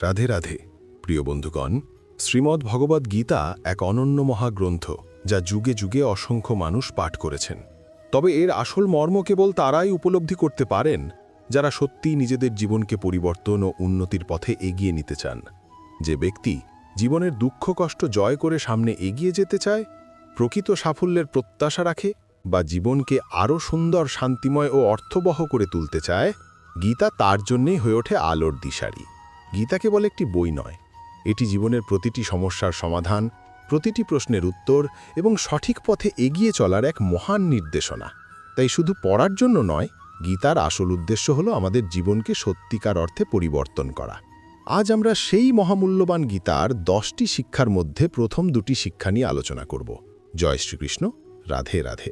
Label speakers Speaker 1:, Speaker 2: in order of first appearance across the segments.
Speaker 1: রাধে রাধে প্রিয় বন্ধুগণ, শ্রীমদ্ ভগবদ্ গীতা এক অনন্য মহাগ্রন্থ যা যুগে যুগে অসংখ্য মানুষ পাঠ করেছেন। তবে এর আসল মর্ম কেবল তারাই উপলব্ধি করতে পারেন যারা সত্যিই নিজেদের জীবনকে পরিবর্তন ও উন্নতির পথে এগিয়ে নিতে চান। যে ব্যক্তি জীবনের দুঃখ কষ্ট জয় করে সামনে এগিয়ে যেতে চায়, প্রকৃত সাফল্যের প্রত্যাশা রাখে বা জীবনকে আরও সুন্দর, শান্তিময় ও অর্থবহ করে তুলতে চায়, গীতা তার জন্যেই হয়ে ওঠে আলোর দিশারি। গীতা কেবল একটি বই নয়, এটি জীবনের প্রতিটি সমস্যার সমাধান, প্রতিটি প্রশ্নের উত্তর এবং সঠিক পথে এগিয়ে চলার এক মহান নির্দেশনা। তাই শুধু পড়ার জন্য নয়, গীতার আসল উদ্দেশ্য হলো আমাদের জীবনকে সত্যিকার অর্থে পরিবর্তন করা। আজ আমরা সেই মহামূল্যবান গীতার 10টি শিক্ষার মধ্যে প্রথম 2টি শিক্ষা নিয়ে আলোচনা করব। জয় শ্রীকৃষ্ণ, রাধে রাধে।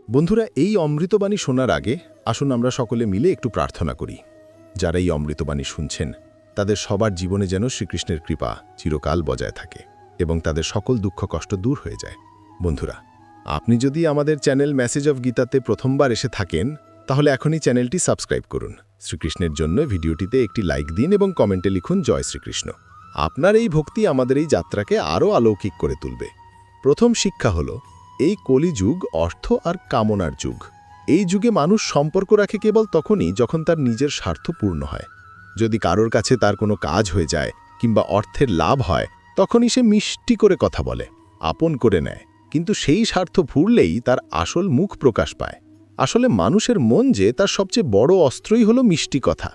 Speaker 1: বন্ধুরা, এই অমৃতবাণী শোনার আগে আসুন আমরা সকলে মিলে একটু প্রার্থনা করি। যারা এই অমৃতবাণী শুনছেন তাদের সবার জীবনে যেন শ্রীকৃষ্ণের কৃপা চিরকাল বজায় থাকে এবং তাদের সকল দুঃখ কষ্ট দূর হয়ে যায়। বন্ধুরা, আপনি যদি আমাদের চ্যানেল মেসেজ অফ গীতাতে প্রথমবার এসে থাকেন তাহলে এখনই চ্যানেলটি সাবস্ক্রাইব করুন। শ্রীকৃষ্ণের জন্য ভিডিওটিতে একটি লাইক দিন এবং কমেন্টে লিখুন জয় শ্রীকৃষ্ণ। আপনার এই ভক্তি আমাদের এই যাত্রাকে আরও অলৌকিক করে তুলবে। প্রথম শিক্ষা হলো, এই কলিযুগ অর্থ আর কামনার যুগ। এই যুগে মানুষ সম্পর্ক রাখে কেবল তখনই যখন তার নিজের স্বার্থ পূর্ণ হয়। যদি কারোর কাছে তার কোনো কাজ হয়ে যায় কিংবা অর্থের লাভ হয়, তখনই সে মিষ্টি করে কথা বলে, আপন করে নেয়। কিন্তু সেই স্বার্থ ফুরলেই তার আসল মুখ প্রকাশ পায়। আসলে মানুষের মন যে তার সবচেয়ে বড় অস্ত্রই হলো মিষ্টি কথা।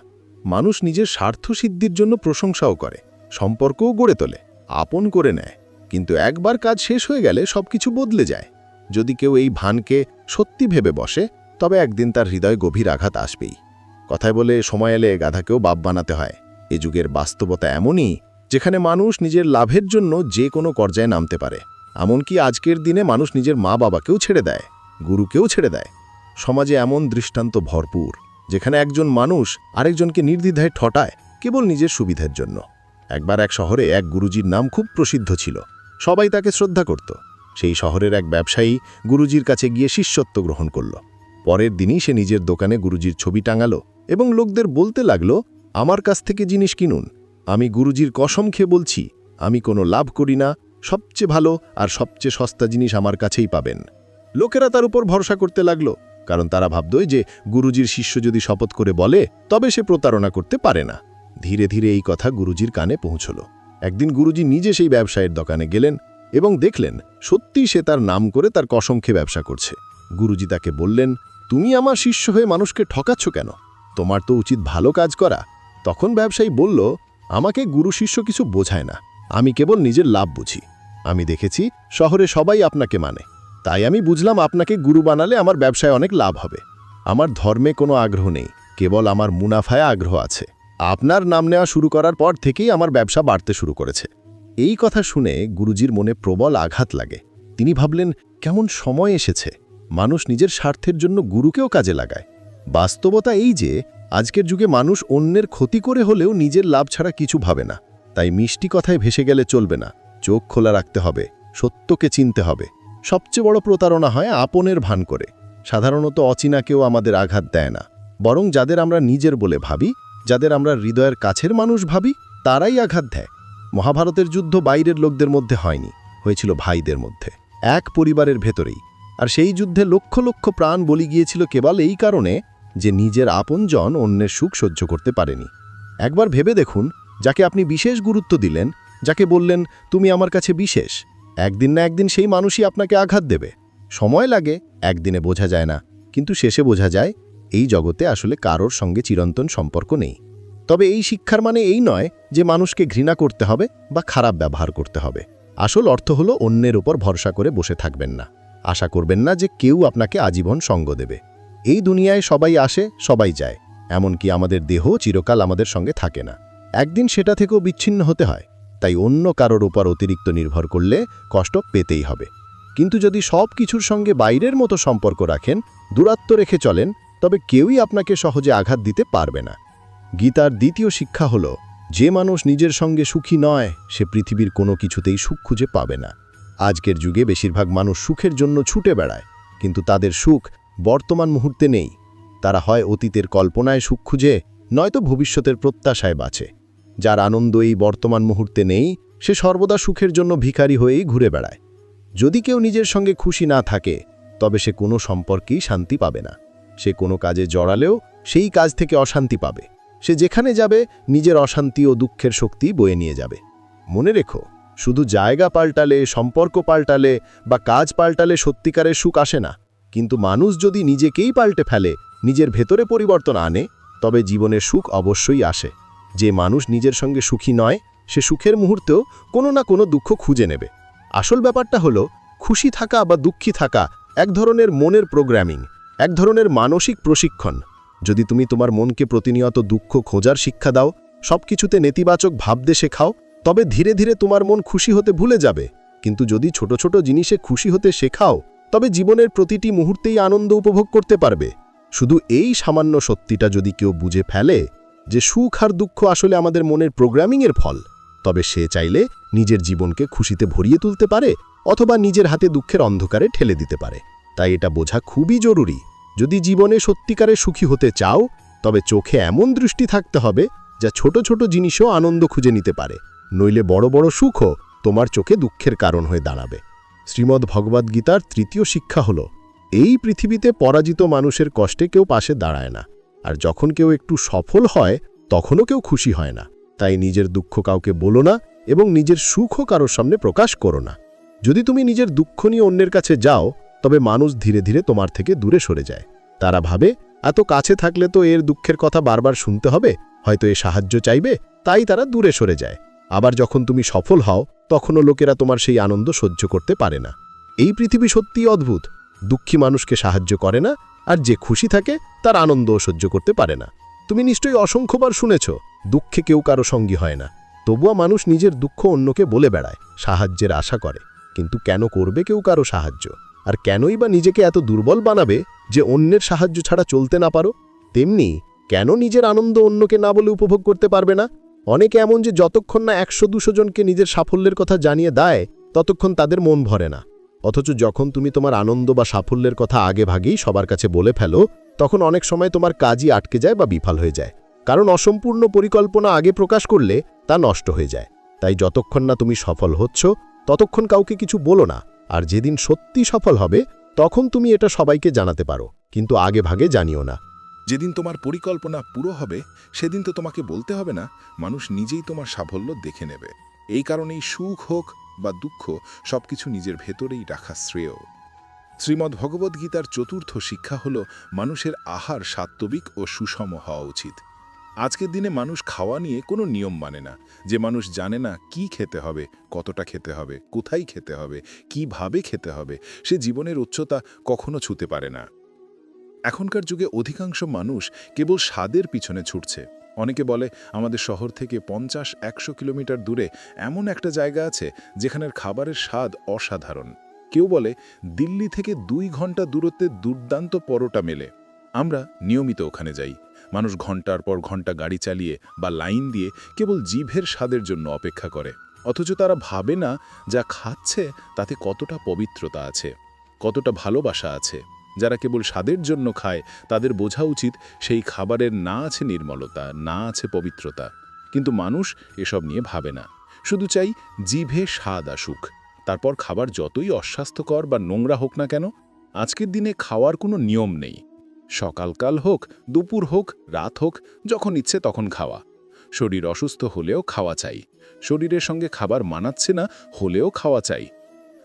Speaker 1: মানুষ নিজের স্বার্থ সিদ্ধির জন্য প্রশংসাও করে, সম্পর্কও গড়ে তোলে, আপন করে নেয়। কিন্তু একবার কাজ শেষ হয়ে গেলে সবকিছু বদলে যায়। যদি কেউ এই ভানকে সত্যি ভেবে বসে, তবে একদিন তার হৃদয় গভীর আঘাত আসবেই। কথায় বলে, সময় এলে গাধাকেও বাপ বানাতে হয়। এ যুগের বাস্তবতা এমনই, যেখানে মানুষ নিজের লাভের জন্য যে কোনো পর্যায়ে নামতে পারে। এমনকি আজকের দিনে মানুষ নিজের মা বাবাকেও ছেড়ে দেয়, গুরুকেও ছেড়ে দেয়। সমাজে এমন দৃষ্টান্ত ভরপুর, যেখানে একজন মানুষ আরেকজনকে নির্দ্বিধায় ঠটায় কেবল নিজের সুবিধার জন্য। একবার এক শহরে এক গুরুজির নাম খুব প্রসিদ্ধ ছিল, সবাই তাকে শ্রদ্ধা করত। সেই শহরের এক ব্যবসায়ী গুরুজির কাছে গিয়ে শিষ্যত্ব গ্রহণ করল। পরের দিনই সে নিজের দোকানে গুরুজির ছবি টাঙালো এবং লোকদের বলতে লাগলো, আমার কাছ থেকে জিনিস কিনুন। আমি গুরুজির কসম খেয়ে বলছি, আমি কোনো লাভ করি না, সবচেয়ে ভালো আর সবচেয়ে সস্তা জিনিস আমার কাছেই পাবেন। লোকেরা তার উপর ভরসা করতে লাগলো, কারণ তারা ভাবত যে গুরুজির শিষ্য যদি শপথ করে বলে তবে সে প্রতারণা করতে পারে না। ধীরে ধীরে এই কথা গুরুজির কানে পৌঁছল। একদিন গুরুজি নিজে সেই ব্যবসায়ের দোকানে গেলেন এবং দেখলেন সত্যিই সে তার নাম করে তার কসম খেয়ে ব্যবসা করছে। গুরুজি তাকে বললেন, তুমি আমার শিষ্য হয়ে মানুষকে ঠকাচ্ছ কেন? তোমার তো উচিত ভালো কাজ করা। তখন ব্যবসায়ী বলল, আমাকে গুরু শিষ্য কিছু বোঝায় না, আমি কেবল নিজের লাভ বুঝি। আমি দেখেছি শহরে সবাই আপনাকে মানে, তাই আমি বুঝলাম আপনাকে গুরু বানালে আমার ব্যবসায় অনেক লাভ হবে। আমার ধর্মে কোনো আগ্রহ নেই, কেবল আমার মুনাফায় আগ্রহ আছে। আপনার নাম নেওয়া শুরু করার পর থেকেই আমার ব্যবসা বাড়তে শুরু করেছে। এই কথা শুনে গুরুজির মনে প্রবল আঘাত লাগে। তিনি ভাবলেন, কেমন সময় এসেছে, মানুষ নিজের স্বার্থের জন্য গুরুকেও কাজে লাগায়। বাস্তবতা এই যে আজকের যুগে মানুষ অন্যের ক্ষতি করে হলেও নিজের লাভ ছাড়া কিছু ভাবে না। তাই মিষ্টি কথায় ভেসে গেলে চলবে না, চোখ খোলা রাখতে হবে, সত্যকে চিনতে হবে। সবচেয়ে বড় প্রতারণা হয় আপনের ভান করে। সাধারণত অচিনা কেউ আমাদের আঘাত দেয় না, বরং যাদের আমরা নিজের বলে ভাবি, যাদের আমরা হৃদয়ের কাছের মানুষ ভাবি, তারাই আঘাত দেয়। মহাভারতের যুদ্ধ বাইরের লোকদের মধ্যে হয়নি, হয়েছিল ভাইদের মধ্যে, এক পরিবারের ভেতরেই। আর সেই যুদ্ধে লক্ষ লক্ষ প্রাণ বলি গিয়েছিল কেবল এই কারণে যে নিজের আপনজন অন্যের সুখ সহ্য করতে পারেনি। একবার ভেবে দেখুন, যাকে আপনি বিশেষ গুরুত্ব দিলেন, যাকে বললেন তুমি আমার কাছে বিশেষ, একদিন না একদিন সেই মানুষই আপনাকে আঘাত দেবে। সময় লাগে, একদিনে বোঝা যায় না, কিন্তু শেষে বোঝা যায় এই জগতে আসলে কারোর সঙ্গে চিরন্তন সম্পর্ক নেই। তবে এই শিক্ষার মানে এই নয় যে মানুষকে ঘৃণা করতে হবে বা খারাপ ব্যবহার করতে হবে। আসল অর্থ হলো অন্যের উপর ভরসা করে বসে থাকবেন না, আশা করবেন না যে কেউ আপনাকে আজীবন সঙ্গ দেবে। এই দুনিয়ায় সবাই আসে, সবাই যায়, এমনকি আমাদের দেহ চিরকাল আমাদের সঙ্গে থাকে না, একদিন সেটা থেকেও বিচ্ছিন্ন হতে হয়। তাই অন্য কারোর উপর অতিরিক্ত নির্ভর করলে কষ্ট পেতেই হবে। কিন্তু যদি সব কিছুর সঙ্গে বাইরের মতো সম্পর্ক রাখেন, দূরত্ব রেখে চলেন, তবে কেউই আপনাকে সহজে আঘাত দিতে পারবে না। গীতার দ্বিতীয় শিক্ষা হল, যে মানুষ নিজের সঙ্গে সুখী নয় সে পৃথিবীর কোনো কিছুতেই সুখ খুঁজে পাবে না। আজকের যুগে বেশিরভাগ মানুষ সুখের জন্য ছুটে বেড়ায়, কিন্তু তাদের সুখ বর্তমান মুহূর্তে নেই। তারা হয় অতীতের কল্পনায় সুখ খুঁজে, নয়তো ভবিষ্যতের প্রত্যাশায় বাঁচে।
Speaker 2: যার আনন্দ এই বর্তমান মুহূর্তে নেই, সে সর্বদা সুখের জন্য ভিখারি হয়েই ঘুরে বেড়ায়। যদি কেউ নিজের সঙ্গে খুশি না থাকে, তবে সে কোনো সম্পর্কেই শান্তি পাবে না। সে কোনো কাজে জড়ালেও সেই কাজ থেকে অশান্তি পাবে। সে যেখানে যাবে নিজের অশান্তি ও দুঃখের শক্তি বয়ে নিয়ে যাবে। মনে রেখো, শুধু জায়গা পাল্টালে, সম্পর্ক পাল্টালে বা কাজ পাল্টালে সত্যিকারের সুখ আসে না। কিন্তু মানুষ যদি নিজেকেই পাল্টে ফেলে, নিজের ভেতরে পরিবর্তন আনে, তবে জীবনের সুখ অবশ্যই আসে। যে মানুষ নিজের সঙ্গে সুখী নয়, সে সুখের মুহূর্তেও কোনো না কোনো দুঃখ খুঁজে নেবে। আসল ব্যাপারটা হলো, খুশি থাকা বা দুঃখী থাকা এক ধরনের মনের প্রোগ্রামিং, এক ধরনের মানসিক প্রশিক্ষণ। যদি তুমি তোমার মনকে প্রতিনিয়ত দুঃখ খোঁজার শিক্ষা দাও, সবকিছুতে নেতিবাচক ভাবতে শেখাও, তবে ধীরে ধীরে তোমার মন খুশি হতে ভুলে যাবে। কিন্তু যদি ছোট ছোট জিনিসে খুশি হতে শেখাও, তবে জীবনের প্রতিটি মুহূর্তেই আনন্দ উপভোগ করতে পারবে। শুধু এই সামান্য সত্যিটা যদি কেউ বুঝে ফেলে যে সুখ আর দুঃখ আসলে আমাদের মনের প্রোগ্রামিংয়ের ফল, তবে সে চাইলে নিজের জীবনকে খুশিতে ভরিয়ে তুলতে পারে, অথবা নিজের হাতে দুঃখের অন্ধকারে ঠেলে দিতে পারে। তাই এটা বোঝা খুবই জরুরি। যদি জীবনে সত্যিকারে সুখী হতে চাও, তবে চোখে এমন দৃষ্টি থাকতে হবে যা ছোট ছোট জিনিসও আনন্দ খুঁজে নিতে পারে। নইলে বড় বড় সুখও তোমার চোখে দুঃখের কারণ হয়ে দাঁড়াবে। শ্রীমদ্ ভগবদ্গীতার তৃতীয় শিক্ষা হল, এই পৃথিবীতে পরাজিত মানুষের কষ্টে কেউ পাশে দাঁড়ায় না। আর যখন কেউ একটু সফল হয়, তখনও কেউ খুশি হয় না। তাই নিজের দুঃখ কাউকে বলো না এবং নিজের সুখও কারোর সামনে প্রকাশ করো না। যদি তুমি নিজের দুঃখ নিয়ে অন্যের কাছে যাও, তবে মানুষ ধীরে ধীরে তোমার থেকে দূরে সরে যায়। তারা ভাবে, এত কাছে থাকলে তো এর দুঃখের কথা বারবার শুনতে হবে, হয়তো এ সাহায্য চাইবে, তাই তারা দূরে সরে যায়। আবার যখন তুমি সফল হও, তখনও লোকেরা তোমার সেই আনন্দ সহ্য করতে পারে না। এই পৃথিবী সত্যিই অদ্ভুত। দুঃখী মানুষকে সাহায্য করে না, আর যে খুশি থাকে তার আনন্দও সহ্য করতে পারে না। তুমি নিশ্চয়ই অসংখ্যবার শুনেছ, দুঃখে কেউ কারো সঙ্গী হয় না। তবুও মানুষ নিজের দুঃখ অন্যকে বলে বেড়ায়, সাহায্যের আশা করে। কিন্তু কেন করবে কেউ কারো সাহায্য? আর কেনই বা নিজেকে এত দুর্বল বানাবে যে অন্যের সাহায্য ছাড়া চলতে না পারো? তেমনি কেন নিজের আনন্দ অন্যকে না বলে উপভোগ করতে পারবে না? অনেকে এমন যে যতক্ষণ না 100-200 জনকে নিজের সাফল্যের কথা জানিয়ে দেয়, ততক্ষণ তাদের মন ভরে না। অথচ যখন তুমি তোমার আনন্দ বা সাফল্যের কথা আগে ভাগেই সবার কাছে বলে ফেলো, তখন অনেক সময় তোমার কাজই আটকে যায় বা বিফল হয়ে যায়। কারণ অসম্পূর্ণ পরিকল্পনা আগে প্রকাশ করলে তা নষ্ট হয়ে যায়। তাই যতক্ষণ না তুমি সফল হচ্ছ, ততক্ষণ কাউকে কিছু বলো না। আর যেদিন সত্যি সফল হবে, তখন তুমি এটা সবাইকে জানাতে পারো, কিন্তু আগে ভাগে জানিও না।
Speaker 3: যেদিন তোমার পরিকল্পনা পুরো হবে, সেদিন তো তোমাকে বলতে হবে না, মানুষ নিজেই তোমার সাফল্য দেখে নেবে। এই কারণেই সুখ হোক বা দুঃখ, সবকিছু নিজের ভেতরেই রাখা শ্রেয়। শ্রীমদ্ ভগবদ্গীতার চতুর্থ শিক্ষা হল, মানুষের আহার সাত্ত্বিক ও সুষম হওয়া উচিত। আজকের দিনে মানুষ খাওয়া নিয়ে কোনো নিয়ম মানে না। যে মানুষ জানে না কি খেতে হবে, কতটা খেতে হবে, কোথায় খেতে হবে, কিভাবে খেতে হবে, সে জীবনের উচ্চতা কখনো ছুঁতে পারে না। এখনকার যুগে অধিকাংশ মানুষ কেবল স্বাদের পিছনে ছুটছে। অনেকে বলে, আমাদের শহর থেকে 50-100 কিলোমিটার দূরে এমন একটা জায়গা আছে যেখানের খাবারের স্বাদ অসাধারণ। কেউ বলে, দিল্লি থেকে 2 ঘন্টা দূরত্বে দুর্দান্ত পরোটা মেলে। আমরা নিয়মিত ওখানে যাই। মানুষ ঘন্টার পর ঘন্টা গাড়ি চালিয়ে বা লাইন দিয়ে কেবল জিভের স্বাদের জন্য অপেক্ষা করে। অথচ তারা ভাবে না, যা খাচ্ছে তাতে কতটা পবিত্রতা আছে, কতটা ভালোবাসা আছে। যারা কেবল স্বাদের জন্য খায়, তাদের বোঝা উচিত সেই খাবারের না আছে নির্মলতা, না আছে পবিত্রতা। কিন্তু মানুষ এসব নিয়ে ভাবে না, শুধু চাই জিভে স্বাদ আসুক। তারপর খাবার যতই অস্বাস্থ্যকর বা নোংরা হোক না কেন, আজকের দিনে খাওয়ার কোনো নিয়ম নেই। সকালকাল হোক, দুপুর হোক, রাত হোক, যখন ইচ্ছে তখন খাওয়া। শরীর অসুস্থ হলেও খাওয়া চাই, শরীরের সঙ্গে খাবার মানাচ্ছে না হলেও খাওয়া চাই।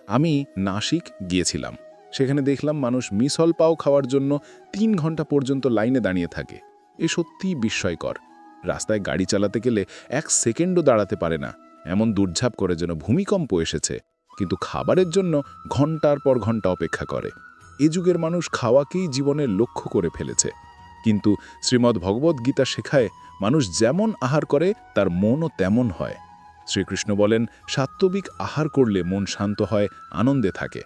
Speaker 3: আমি নাসিক গিয়েছিলাম, সেখানে দেখলাম মানুষ মিসল পাও খাওয়ার জন্য 3 ঘন্টা পর্যন্ত লাইনে দাঁড়িয়ে থাকে। এ সত্যিই বিস্ময়কর। রাস্তায় গাড়ি চালাতে গেলে 1 সেকেন্ডও দাঁড়াতে পারে না, এমন দৌড়ঝাঁপ করে যেন ভূমিকম্প এসেছে। কিন্তু খাবারের জন্য ঘন্টার পর ঘন্টা অপেক্ষা করে। এ যুগের মানুষ খাওয়াকেই জীবনের লক্ষ্য করে ফেলেছে। কিন্তু শ্রীমদ্ ভগবদ্গীতা শেখায়, মানুষ যেমন আহার করে তার মনও তেমন হয়। শ্রীকৃষ্ণ বলেন, সাত্ত্বিক আহার করলে মন শান্ত হয়, আনন্দে থাকে।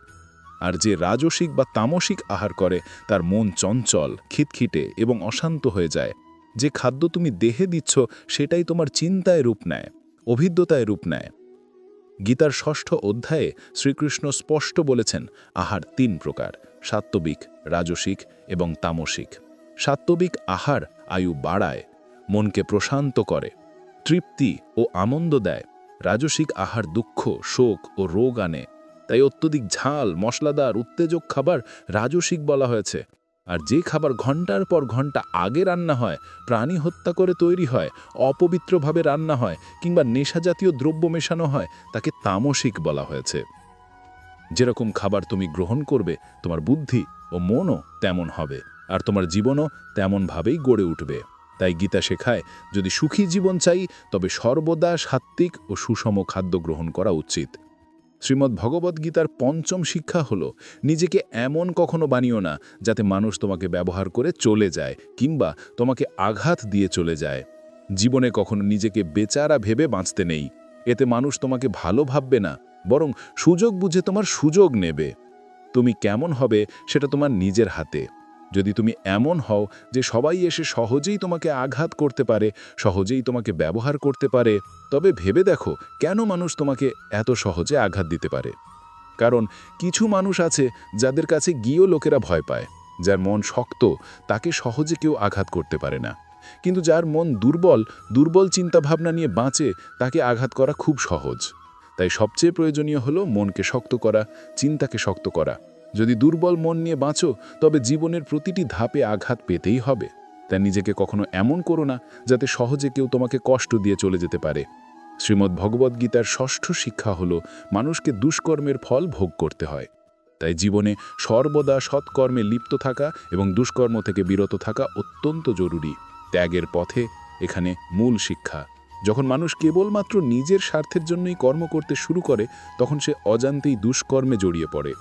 Speaker 3: আর যে রাজসিক বা তামসিক আহার করে, তার মন চঞ্চল, খিটখিটে এবং অশান্ত হয়ে যায়। যে খাদ্য তুমি দেহে দিচ্ছ, সেটাই তোমার চিন্তায় রূপ নেয়, অভিজ্ঞতায় রূপ নেয়। গীতার 6ষ্ঠ অধ্যায়ে শ্রীকৃষ্ণ স্পষ্ট বলেছেন, আহার 3 প্রকার: সাত্ত্বিক, রাজসিক এবং তামসিক। সাত্ত্বিক আহার আয়ু বাড়ায়, মনকে প্রশান্ত করে।
Speaker 4: তৃপ্তি ও আনন্দ দেয়। রাজসিক আহার দুঃখ, শোক ও রোগ আনে। তাই অত্যধিক ঝাল, মশলাদার, উত্তেজক খাবার রাজসিক বলা হয়েছে। আর যে খাবার ঘন্টার পর ঘন্টা আগে রান্না হয়, প্রাণী হত্যা করে তৈরি হয়, অপবিত্রভাবে রান্না হয় কিংবা নেশাজাতীয় দ্রব্য মেশানো হয়, তাকে তামসিক বলা হয়েছে। যেরকম খাবার তুমি গ্রহণ করবে, তোমার বুদ্ধি ও মনও তেমন হবে, আর তোমার জীবনও তেমনভাবেই গড়ে উঠবে। তাই গীতা শেখায়, যদি সুখী জীবন চাই তবে সর্বদা সাত্ত্বিক ও সুষম খাদ্য গ্রহণ করা উচিত। শ্রীমদ্ ভগবদ্গীতার পঞ্চম শিক্ষা হল, নিজেকে এমন কখনো বানিও না যাতে মানুষ তোমাকে ব্যবহার করে চলে যায় কিংবা তোমাকে আঘাত দিয়ে চলে যায়। জীবনে কখনো নিজেকে বেচারা ভেবে বাঁচতে নেই। এতে মানুষ তোমাকে ভালো ভাববে না, বরং সুযোগ বুঝে তোমার সুযোগ নেবে। তুমি কেমন হবে সেটা তোমার নিজের হাতে। যদি তুমি এমন হও যে সবাই এসে সহজেই তোমাকে আঘাত করতে পারে, সহজেই তোমাকে ব্যবহার করতে পারে, তবে ভেবে দেখো কেন মানুষ তোমাকে এত সহজে আঘাত দিতে পারে। কারণ কিছু মানুষ আছে যাদের কাছে গিয়েও লোকেরা ভয় পায়। যার মন শক্ত তাকে সহজে কেউ আঘাত করতে পারে না, কিন্তু যার মন দুর্বল চিন্তাভাবনা নিয়ে বাঁচে, তাকে আঘাত করা খুব সহজ। তাই সবচেয়ে প্রয়োজনীয় হলো মনকে শক্ত করা, চিন্তাকে শক্ত করা। যদি দুর্বল মন নিয়ে বাঁচো তবে জীবনের প্রতিটি ধাপে আঘাত পেতেই হবে। তাই নিজেকে কখনো এমন করো না যাতে সহজে কেউ তোমাকে কষ্ট দিয়ে চলে যেতে পারে। শ্রীমদ্ ভগবদ্গীতার ষষ্ঠ শিক্ষা হল, মানুষকে দুষ্কর্মের ফল ভোগ করতে হয়। তাই জীবনে সর্বদা সৎকর্মে লিপ্ত থাকা এবং দুষ্কর্ম থেকে বিরত থাকা অত্যন্ত জরুরি। ত্যাগের পথে এখানে মূল শিক্ষা। যখন মানুষ কেবলমাত্র নিজের স্বার্থের জন্যই কর্ম করতে শুরু করে, তখন সে অজান্তেই দুষ্কর্মে জড়িয়ে পড়ে।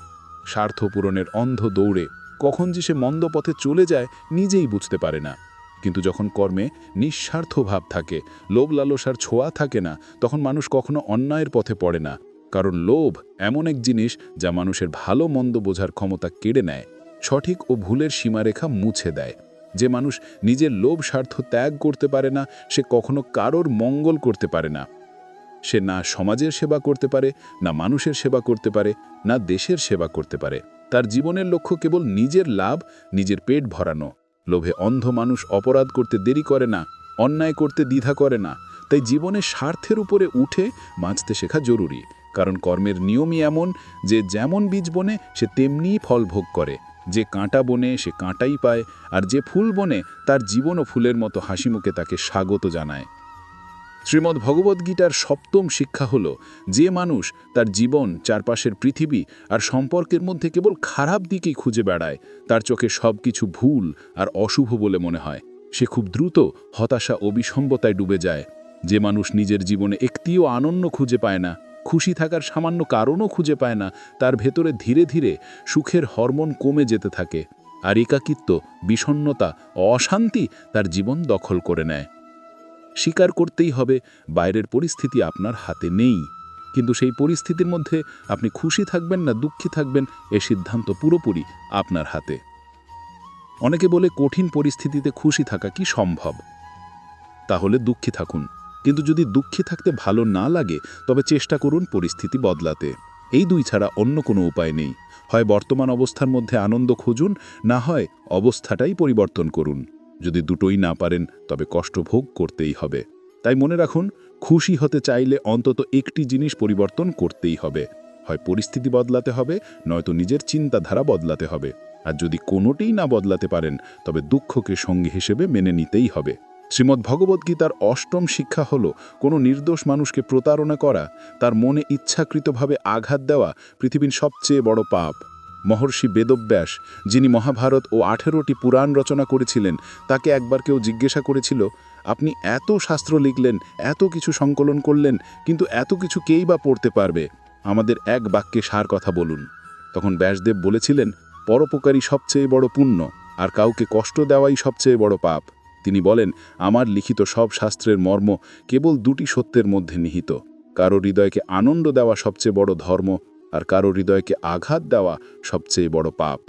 Speaker 4: স্বার্থ পূরণের অন্ধ দৌড়ে কখন যে সে মন্দ পথে চলে যায় নিজেই বুঝতে পারে না। কিন্তু যখন কর্মে নিঃস্বার্থ ভাব থাকে, লোভ লালসার ছোঁয়া থাকে না, তখন মানুষ কখনো অন্যায়ের পথে পড়ে না। কারণ লোভ এমন এক জিনিস যা মানুষের ভালো মন্দ বোঝার ক্ষমতা কেড়ে নেয়, সঠিক ও ভুলের সীমারেখা মুছে দেয়। যে মানুষ নিজের লোভ স্বার্থ ত্যাগ করতে পারে না, সে কখনো কারোর মঙ্গল করতে পারে না। সে না সমাজের সেবা করতে পারে, না মানুষের সেবা করতে পারে, না দেশের সেবা করতে পারে। তার জীবনের লক্ষ্য কেবল নিজের লাভ, নিজের পেট ভরানো। লোভে অন্ধ মানুষ অপরাধ করতে দেরি করে না, অন্যায় করতে দ্বিধা করে না। তাই জীবনে স্বার্থের উপরে উঠে বাঁচতে শেখা জরুরি। কারণ কর্মের নিয়মই এমন যে যেমন বীজ বনে সে তেমনিই ফল ভোগ করে। যে কাঁটা বনে সে কাঁটাই পায়, আর যে ফুল বনে তার জীবনও ফুলের মতো হাসিমুখে তাকে স্বাগত জানায়। শ্রীমদ্ ভগবদ্গীতার সপ্তম শিক্ষা হল, যে মানুষ তার জীবন, চারপাশের পৃথিবী আর সম্পর্কের মধ্যে কেবল খারাপ দিকেই খুঁজে বেড়ায়, তার চোখে সব কিছু ভুল আর অশুভ বলে মনে হয়, সে খুব দ্রুত হতাশা ও বিষম্বতায় ডুবে যায়। যে মানুষ নিজের জীবনে একটিও আনন্দ খুঁজে পায় না, খুশি থাকার সামান্য কারণও খুঁজে পায় না, তার ভেতরে ধীরে ধীরে সুখের হরমোন কমে যেতে থাকে, আর একাকিত্ব, বিষণ্ণতা ও অশান্তি তার জীবন দখল করে নেয়। স্বীকার করতেই হবে, বাইরের পরিস্থিতি আপনার হাতে নেই, কিন্তু সেই পরিস্থিতির মধ্যে আপনি খুশি থাকবেন না দুঃখী থাকবেন, এ সিদ্ধান্ত পুরোপুরি আপনার হাতে। অনেকে বলে কঠিন পরিস্থিতিতে খুশি থাকা কি সম্ভব? তাহলে দুঃখী থাকুন, কিন্তু যদি দুঃখী থাকতে ভালো না লাগে তবে চেষ্টা করুন পরিস্থিতি বদলাতে। এই দুই ছাড়া অন্য কোনো উপায় নেই। হয় বর্তমান অবস্থার মধ্যে আনন্দ খুঁজুন, না হয় অবস্থাটাই পরিবর্তন করুন। যদি দুটোই না পারেন তবে কষ্ট ভোগ করতেই হবে। তাই মনে রাখুন, খুশি হতে চাইলে অন্তত একটি জিনিস পরিবর্তন করতেই হবে। হয় পরিস্থিতি বদলাতে হবে, নয়তো নিজের চিন্তাধারা বদলাতে হবে। আর যদি কোনোটিই না বদলাতে পারেন তবে দুঃখকে সঙ্গী হিসেবে মেনে নিতেই হবে। শ্রীমদ্ ভগবদ্গীতার অষ্টম শিক্ষা হল, কোনো নির্দোষ মানুষকে প্রতারণা করা, তার মনে ইচ্ছাকৃতভাবে আঘাত দেওয়া পৃথিবীর সবচেয়ে বড় পাপ। মহর্ষি বেদব্যাস, যিনি মহাভারত ও 18টি পুরাণ রচনা করেছিলেন, তাকে একবার কেউ জিজ্ঞাসা করেছিল, আপনি এত শাস্ত্র লিখলেন, এত কিছু সংকলন করলেন, কিন্তু এত কিছু কেই বা পড়তে পারবে? আমাদের এক বাক্যে সার কথা বলুন। তখন ব্যাসদেব বলেছিলেন, পরোপকারী সবচেয়ে বড় পুণ্য, আর কাউকে কষ্ট দেওয়াই সবচেয়ে বড় পাপ। তিনি বলেন, আমার লিখিত সব শাস্ত্রের মর্ম কেবল দুটি সত্যের মধ্যে নিহিত। কারো হৃদয়কে আনন্দ দেওয়া সবচেয়ে বড় ধর্ম, আর কারো হৃদয়কে আঘাত দেওয়া সবচেয়ে বড় পাপ।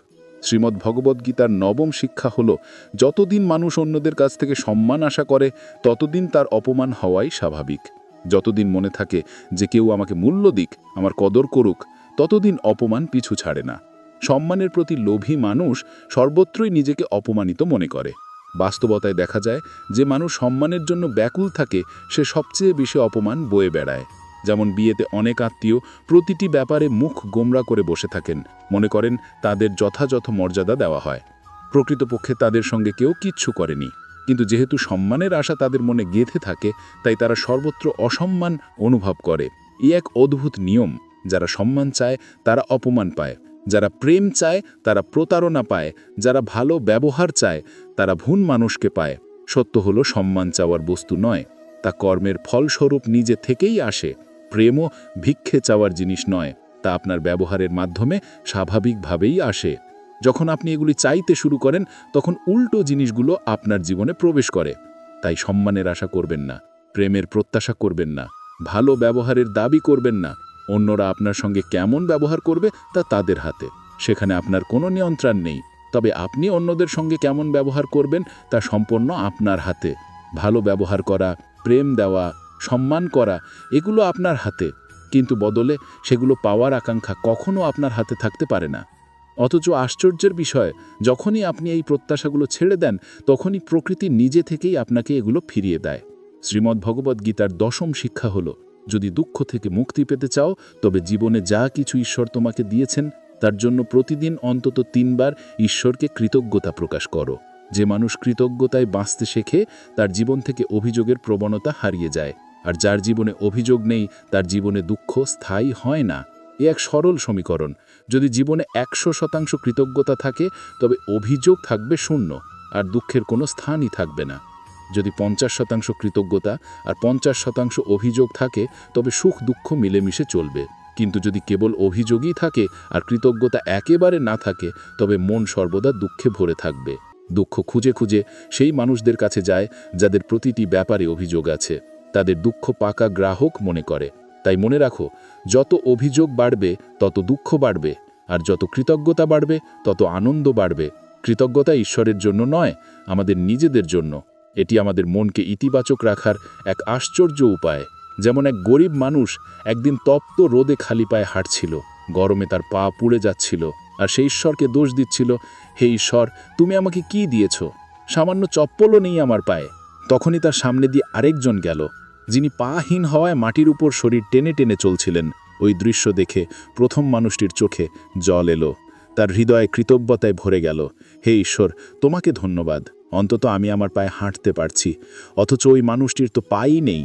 Speaker 4: শ্রীমদ্ ভগবদ্গীতার নবম শিক্ষা হল, যতদিন মানুষ অন্যদের কাছ থেকে সম্মান আশা করে ততদিন তার অপমান হওয়াই স্বাভাবিক। যতদিন মনে থাকে যে কেউ আমাকে মূল্য দিক, আমার কদর করুক, ততদিন অপমান পিছু ছাড়ে না। সম্মানের প্রতি লোভী মানুষ সর্বত্রই নিজেকে অপমানিত মনে করে। বাস্তবতায় দেখা যায় যে মানুষ সম্মানের জন্য ব্যাকুল থাকে সে সবচেয়ে বেশি অপমান বয়ে বেড়ায়। যেমন বিয়েতে অনেক আত্মীয় প্রতিটি ব্যাপারে মুখ গোমরা করে বসে থাকেন, মনে করেন তাদের যথাযথ মর্যাদা দেওয়া হয়। প্রকৃতপক্ষে তাদের সঙ্গে কেউ কিচ্ছু করেনি, কিন্তু যেহেতু সম্মানের আশা তাদের মনে গেঁথে থাকে তাই তারা সর্বত্র অসম্মান অনুভব করে। এই এক অদ্ভুত নিয়ম, যারা সম্মান চায় তারা অপমান পায়, যারা প্রেম চায় তারা প্রতারণা পায়, যারা ভালো ব্যবহার চায় তারা ভুল মানুষকে পায়। সত্য হলো সম্মান চাওয়ার বস্তু নয়, তা কর্মের ফলস্বরূপ নিজে থেকেই আসে। প্রেমও ভিক্ষে চাওয়ার জিনিস নয়, তা আপনার ব্যবহারের মাধ্যমে স্বাভাবিকভাবেই আসে। যখন আপনি এগুলি চাইতে শুরু করেন তখন উল্টো জিনিসগুলো আপনার জীবনে প্রবেশ করে। তাই সম্মানের আশা করবেন না, প্রেমের প্রত্যাশা করবেন না, ভালো ব্যবহারের দাবি করবেন না। অন্যরা আপনার সঙ্গে কেমন ব্যবহার করবে তা তাদের হাতে, সেখানে আপনার কোনো নিয়ন্ত্রণ নেই। তবে আপনি অন্যদের সঙ্গে কেমন ব্যবহার করবেন তা সম্পূর্ণ আপনার হাতে। ভালো ব্যবহার করা, প্রেম দেওয়া, সম্মান করা এগুলো আপনার হাতে, কিন্তু বদলে সেগুলো পাওয়ার আকাঙ্ক্ষা কখনো আপনার হাতে থাকতে পারে না। অথচ আশ্চর্যের বিষয়, যখনই আপনি এই প্রত্যাশাগুলো ছেড়ে দেন তখনই প্রকৃতি নিজে থেকেই আপনাকে এগুলো ফিরিয়ে দেয়। শ্রীমদ্ভগবদ্গীতার 10ম শিক্ষা হলো, যদি দুঃখ থেকে মুক্তি পেতে চাও তবে জীবনে যা কিছু ঈশ্বর তোমাকে দিয়েছেন তার জন্য প্রতিদিন অন্তত 3 বার ঈশ্বরকে কৃতজ্ঞতা প্রকাশ করো। যে মানুষ কৃতজ্ঞতায় বাঁচতে শেখে তার জীবন থেকে অভিযোগের প্রবণতা হারিয়ে যায়, আর যার জীবনে অভিযোগ নেই তার জীবনে দুঃখ স্থায়ী হয় না। এ এক সরল সমীকরণ। যদি জীবনে 100% কৃতজ্ঞতা থাকে তবে অভিযোগ থাকবে 0 আর দুঃখের কোনো স্থানই থাকবে না। যদি 50% কৃতজ্ঞতা আর 50% অভিযোগ থাকে তবে সুখ দুঃখ মিলেমিশে চলবে। কিন্তু যদি কেবল অভিযোগই থাকে আর কৃতজ্ঞতা একেবারে না থাকে তবে মন সর্বদা দুঃখে ভরে থাকবে। দুঃখ খুঁজে খুঁজে সেই মানুষদের কাছে যায় যাদের প্রতিটি ব্যাপারে অভিযোগ আছে, তাদের দুঃখ পাকা গ্রাহক মনে করে। তাই মনে রাখো, যত অভিযোগ বাড়বে তত দুঃখ বাড়বে, আর যত কৃতজ্ঞতা বাড়বে তত আনন্দ বাড়বে। কৃতজ্ঞতা ঈশ্বরের জন্য নয়, আমাদের নিজেদের জন্য। এটি আমাদের মনকে ইতিবাচক রাখার এক আশ্চর্য উপায়। যেমন এক গরিব মানুষ একদিন তপ্ত রোদে খালি পায়ে হাঁটছিল, গরমে তার পা পুড়ে যাচ্ছিল, আর সেই ঈশ্বরকে দোষ দিচ্ছিল, হে ঈশ্বর, তুমি আমাকে কি দিয়েছ? সামান্য চপ্পলও নেই আমার পায়ে। তখনই তার সামনে দিয়ে আরেকজন গেল, যিনি পাহীন হওয়ায় মাটির উপর শরীর টেনে টেনে চলছিলেন। ওই দৃশ্য দেখে প্রথম মানুষটির চোখে জল এলো, তার হৃদয়ে কৃতজ্ঞতায় ভরে গেল। হে ঈশ্বর, তোমাকে ধন্যবাদ, অন্তত আমি আমার পায়ে হাঁটতে পারছি। অথচ ওই মানুষটির তো পাই নেই।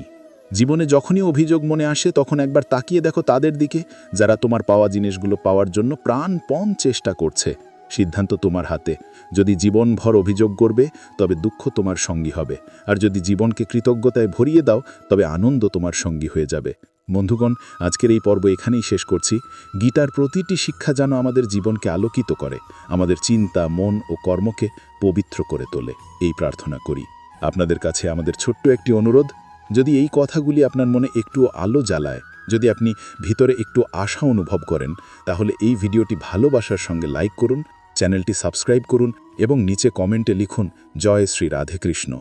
Speaker 4: জীবনে যখনই অভিযোগ মনে আসে তখন একবার তাকিয়ে দেখো তাদের দিকে যারা তোমার পাওয়া জিনিসগুলো পাওয়ার জন্য প্রাণপণ চেষ্টা করছে। সিদ্ধান্ত তোমার হাতে। যদি জীবনভর অভিযোগ করবে তবে দুঃখ তোমার সঙ্গী হবে, আর যদি জীবনকে কৃতজ্ঞতায় ভরিয়ে দাও তবে আনন্দ তোমার সঙ্গী হয়ে যাবে। বন্ধুগণ, আজকের এই পর্ব এখানেই শেষ করছি। গীতার প্রতিটি শিক্ষা যেন আমাদের জীবনকে আলোকিত করে, আমাদের চিন্তা, মন ও কর্মকে পবিত্র করে তোলে, এই প্রার্থনা করি। আপনাদের কাছে আমাদের ছোট্ট একটি অনুরোধ, যদি এই কথাগুলি আপনার মনে একটু আলো জ্বালায়, যদি আপনি ভিতরে একটু আশা অনুভব করেন, তাহলে এই ভিডিওটি ভালোবাসার সঙ্গে লাইক করুন, চ্যানেলটি সাবস্ক্রাইব করুন এবং নিচে কমেন্টে লিখুন, জয় শ্রী রাধে কৃষ্ণ।